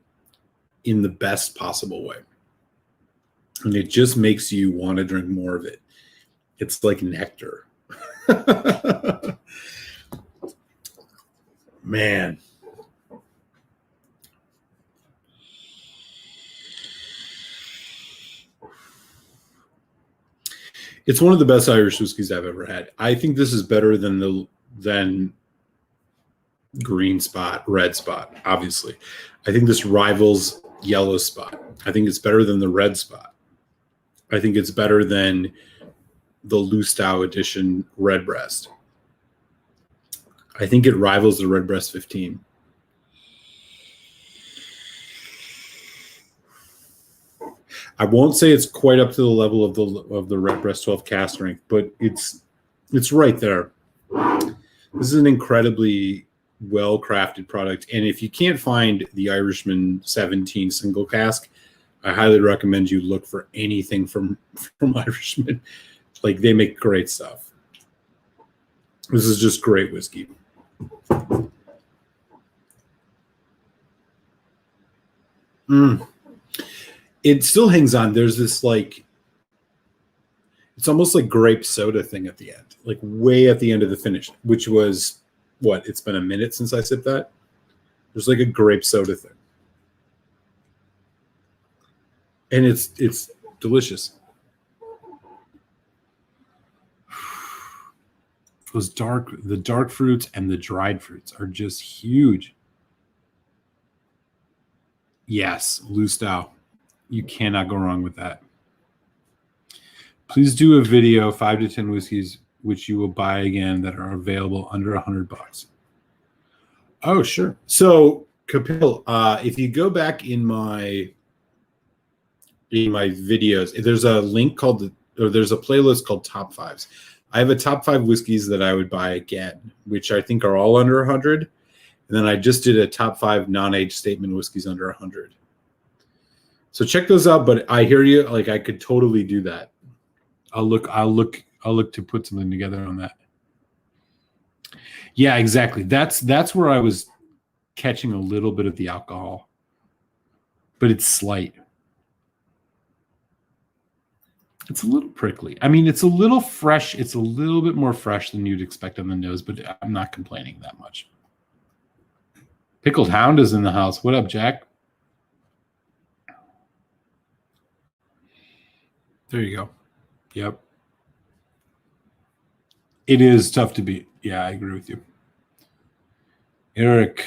A: in the best possible way. And it just makes you want to drink more of it. It's like nectar. Man. It's one of the best Irish whiskeys I've ever had. I think this is better than Green Spot, Red Spot, obviously. I think this rivals Yellow Spot. I think it's better than the Red Spot. I think it's better than the Lustau edition Redbreast. I think it rivals the Redbreast 15. I won't say it's quite up to the level of the Redbreast 12 cask strength, but it's right there. This is an incredibly well-crafted product, and if you can't find the Irishman 17 single cask, I highly recommend you look for anything from Irishman. Like, they make great stuff. This is just great whiskey. It still hangs on. There's this like, it's almost like grape soda thing at the end, like way at the end of the finish, which was what? It's been a minute since I sipped that. There's like a grape soda thing. And it's delicious. The dark fruits and the dried fruits are just huge. Yes, Lustau. You cannot go wrong with that. Please do a video, 5 to 10 whiskeys, which you will buy again that are available under $100. Oh, sure. So, Kapil, if you go back in my videos, there's a link there's a playlist called Top Fives. I have a top 5 whiskeys that I would buy again, which I think are all under 100. And then I just did a top 5 non-age statement whiskeys under 100. So check those out, but I hear you. Like, I could totally do that. I'll look to put something together on that. Yeah, exactly. That's where I was catching a little bit of the alcohol, but it's slight. It's a little prickly. I mean, it's a little fresh. It's a little bit more fresh than you'd expect on the nose, but I'm not complaining that much. Pickled Hound is in the house. What up, Jack? There you go. Yep. It is tough to beat. Yeah, I agree with you. Eric,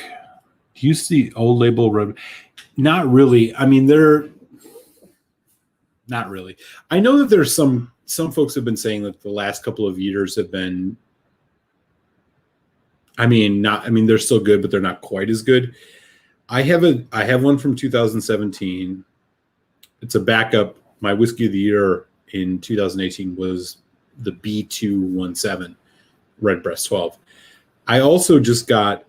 A: do you see Old Label Red? Not really. I mean, Not really. I know that there's some folks have been saying that the last couple of years have been. I mean, they're still good, but they're not quite as good. I have one from 2017. It's a backup. My whiskey of the year in 2018 was the B217 Redbreast 12. I also just got,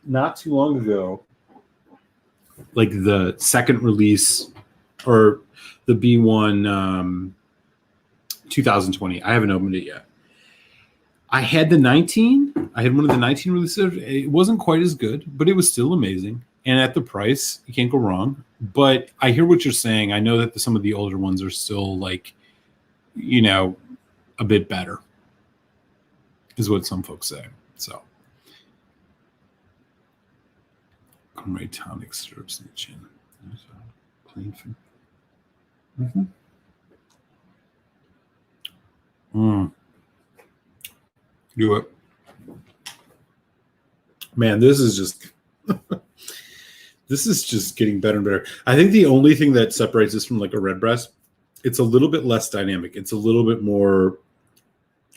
A: not too long ago, like the second release, or the B1 2020. I haven't opened it yet. I had the 19. I had one of the 19 releases. It wasn't quite as good, but it was still amazing. And at the price, you can't go wrong. But I hear what you're saying. I know that some of the older ones are still like, a bit better, is what some folks say. So, Gourmet tonic syrups in the chin. Plain food. Do it. Man, this is just getting better and better. I think the only thing that separates this from like a Redbreast, it's a little bit less dynamic. It's a little bit more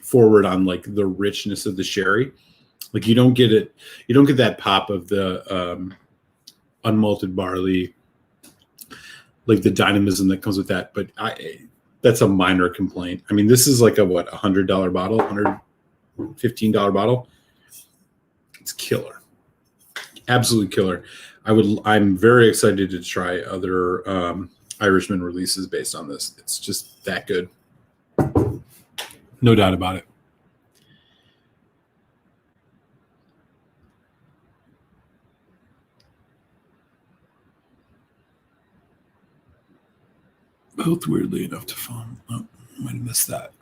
A: forward on like the richness of the sherry. Like you don't get that pop of the unmalted barley, like the dynamism that comes with that. But that's a minor complaint. I mean, this is like a $100 bottle, $115 bottle. It's killer, absolutely killer. I'm very excited to try other Irishman releases based on this. It's just that good, no doubt about it. Both weirdly enough to phone. Oh, might have missed that.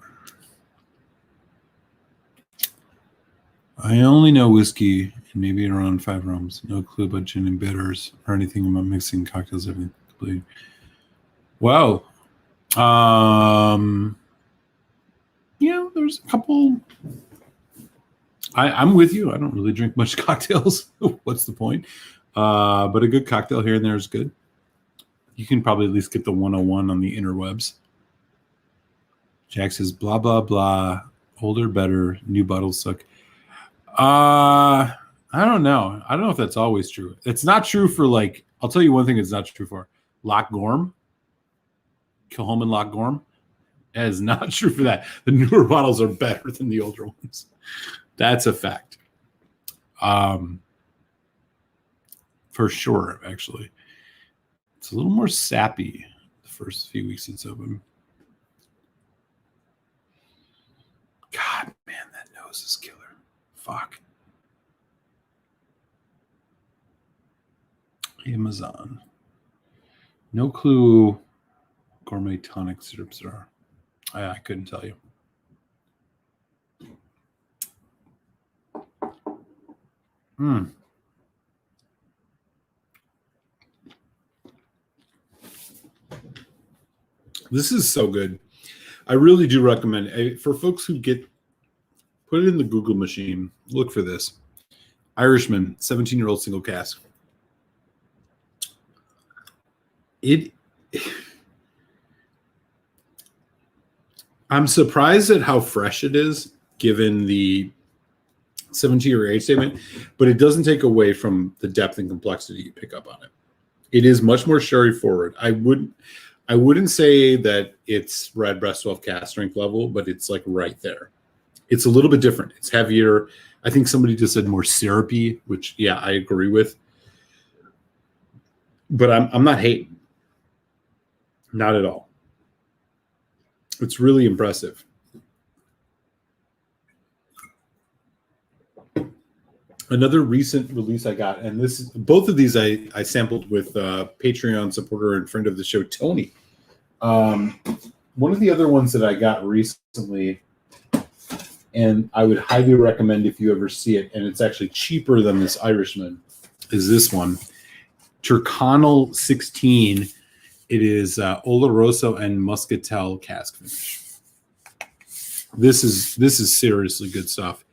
A: I only know whiskey and maybe around 5 rums. No clue about gin and bitters or anything about mixing cocktails. Everything completely. Wow. There's a couple. I'm with you. I don't really drink much cocktails. What's the point? But a good cocktail here and there is good. You can probably at least get the 101 on the interwebs. Jack says, blah, blah, blah. Older, better. New bottles suck. I don't know. I don't know if that's always true. It's not true for like, I'll tell you one thing it's not true for. Loch Gorm. Kilchoman Loch Gorm. That is not true for that. The newer bottles are better than the older ones. That's a fact. For sure, actually. It's a little more sappy the first few weeks it's open. God, man, that nose is killer. Fuck. Amazon. No clue gourmet tonic syrups are. I couldn't tell you. This is so good. I really do recommend it. For folks who put it in the Google machine, look for this. Irishman, 17-year-old single cask. I'm surprised at how fresh it is, given the 17-year age statement, but it doesn't take away from the depth and complexity you pick up on it. It is much more sherry forward. I wouldn't say that it's Redbreast 12 cask strength level, but it's like right there. It's a little bit different. It's heavier. I think somebody just said more syrupy, which I agree with. But I'm not hating. Not at all. It's really impressive. Another recent release I got, and both of these I sampled with Patreon supporter and friend of the show, Tony. One of the other ones that I got recently, and I would highly recommend if you ever see it, and it's actually cheaper than this Irishman, is this one. Turcanal 16. It is Oloroso and Muscatel cask finish. This is seriously good stuff.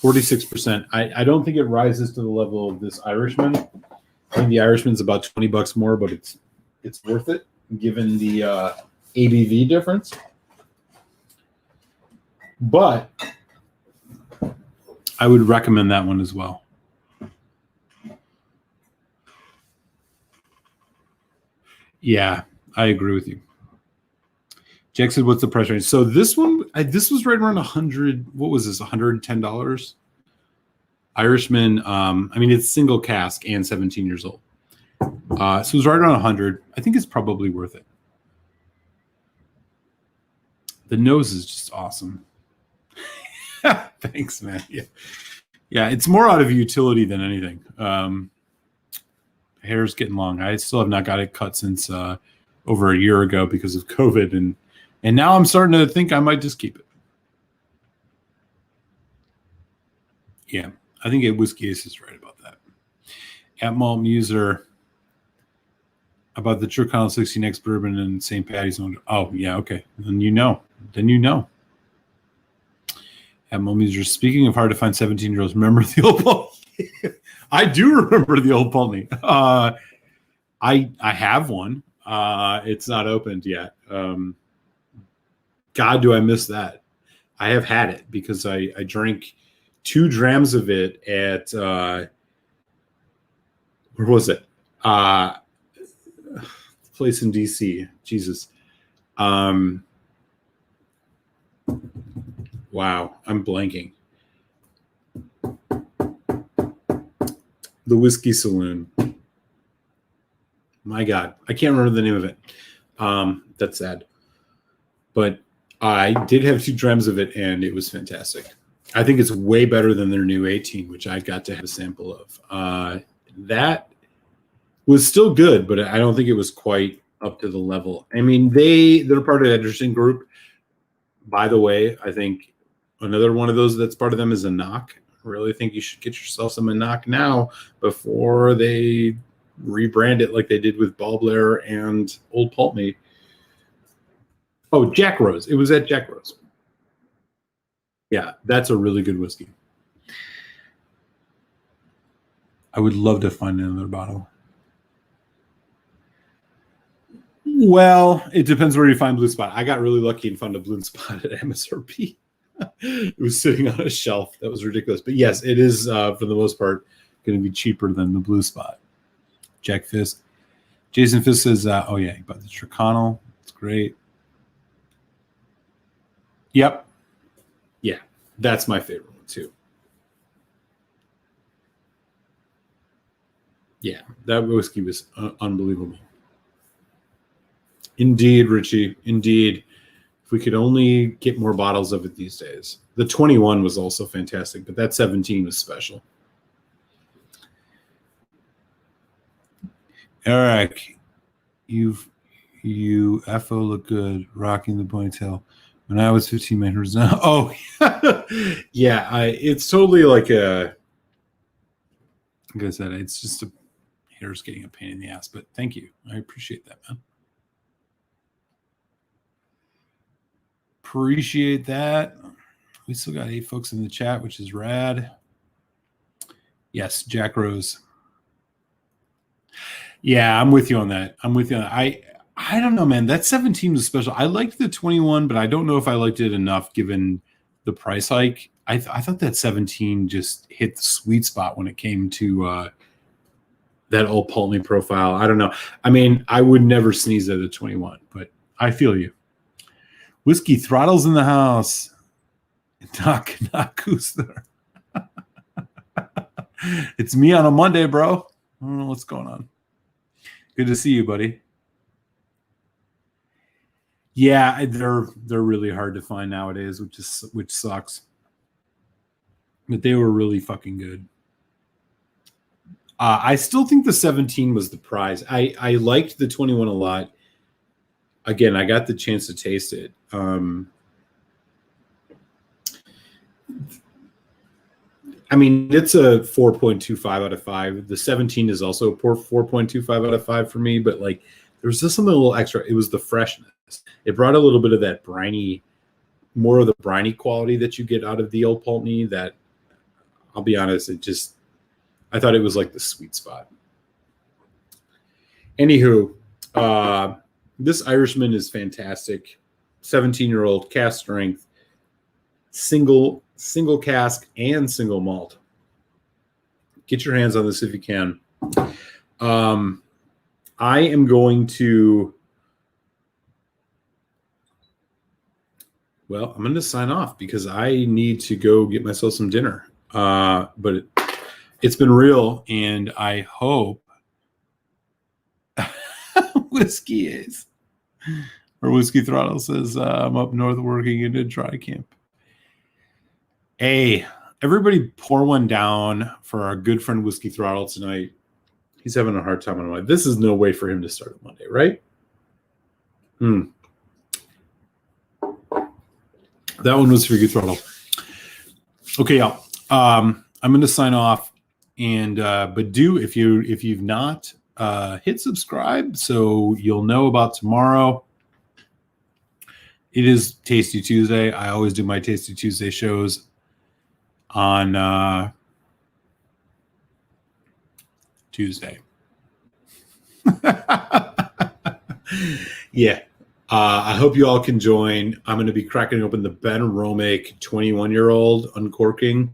A: 46%. I don't think it rises to the level of this Irishman. I think the Irishman's about $20 more, but it's worth it given the ABV difference. But I would recommend that one as well. Yeah, I agree with you. Jack said, "What's the price range?" So this one, this was right around 100. What was this? $110. Irishman. I mean, it's single cask and 17 years old. So it was right around 100. I think it's probably worth it. The nose is just awesome. Thanks, man. Yeah. It's more out of utility than anything. Hair's getting long. I still have not got it cut since over a year ago because of COVID, and now I'm starting to think I might just keep it. Yeah, I think Whiskey Ace is right about that. At Malt Muser about the Chircano 16X bourbon and St. Patty's. Oh, yeah, okay. Then you know. At Malt Muser, speaking of hard to find 17-year-olds, remember the old Pulteney? I do remember the old Pulteney. I have one. It's not opened yet. God, do I miss that? I have had it because I drank 2 drams of it at where was it? Place in DC. Jesus. Wow, I'm blanking. The Whiskey Saloon. My God, I can't remember the name of it. That's sad. But I did have 2 drams of it, and it was fantastic. I think it's way better than their new 18, which I got to have a sample of. That was still good, but I don't think it was quite up to the level. I mean, they're part of that interesting group. By the way, I think another one of those that's part of them is a knock. I really think you should get yourself some knock now before they rebrand it like they did with Ball Blair and Old Pulteney. Oh, Jack Rose. It was at Jack Rose. Yeah, that's a really good whiskey. I would love to find another bottle. Well, it depends where you find Blue Spot. I got really lucky and found a Blue Spot at MSRP. It was sitting on a shelf. That was ridiculous. But yes, it is, for the most part, going to be cheaper than the Blue Spot. Jack Fisk. Jason Fisk says, oh, yeah, about the Chircano. It's great. Yep. Yeah, that's my favorite one, too. Yeah, that whiskey was unbelievable. Indeed, Richie. Indeed. If we could only get more bottles of it these days. The 21 was also fantastic, but that 17 was special. Eric, you FO look good, rocking the ponytail. When I was 15, my hair was now. Oh, yeah. It's totally like a. Like I said, it's just a hair's getting a pain in the ass. But thank you, I appreciate that, man. Appreciate that. We still got 8 folks in the chat, which is rad. Yes, Jack Rose. Yeah, I'm with you on that. I don't know, man. That 17 was special. I liked the 21, but I don't know if I liked it enough given the price hike. I thought that 17 just hit the sweet spot when it came to that Old Pulteney profile. I don't know. I mean, I would never sneeze at a 21, but I feel you. Whiskey Throttles in the house. Knock, who's there? It's me on a Monday, bro. I don't know what's going on. Good to see you, buddy. Yeah, they're really hard to find nowadays, which sucks. But they were really fucking good. I still think the 17 was the prize. I liked the 21 a lot. Again, I got the chance to taste it. I mean, it's a 4.25 out of 5. The 17 is also a 4.25 out of 5 for me, but like there was just something a little extra. It was the freshness. It brought a little bit of that briny, more of the briny quality that you get out of the Old Pulteney. That, I'll be honest, I thought it was like the sweet spot. Anywho, This Irishman is fantastic. 17-year-old cask strength, single cask and single malt. Get your hands on this if you can. I am going to, well, I'm going to sign off because I need to go get myself some dinner. But it's been real, and I hope Whiskey is. Or Whiskey Throttle says, I'm up north working in a dry camp. Hey, everybody pour one down for our good friend Whiskey Throttle tonight. He's having a hard time on Monday. This is no way for him to start on Monday, right? That one was for you, Throttle. Okay, y'all. I'm going to sign off, and but do if you've not hit subscribe so you'll know about tomorrow. It is Tasty Tuesday. I always do my Tasty Tuesday shows on Tuesday. Yeah. I hope you all can join. I'm going to be cracking open the Ben Romick 21-year-old uncorking.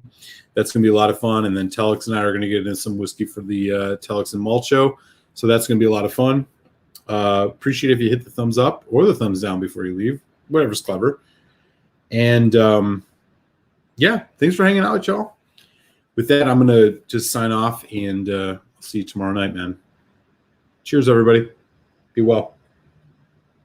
A: That's going to be a lot of fun. And then Telex and I are going to get into some whiskey for the Telex and Malt show. So that's going to be a lot of fun. Appreciate if you hit the thumbs up or the thumbs down before you leave. Whatever's clever. And yeah, thanks for hanging out with y'all. With that, I'm going to just sign off, and I'll see you tomorrow night, man. Cheers, everybody. Be well.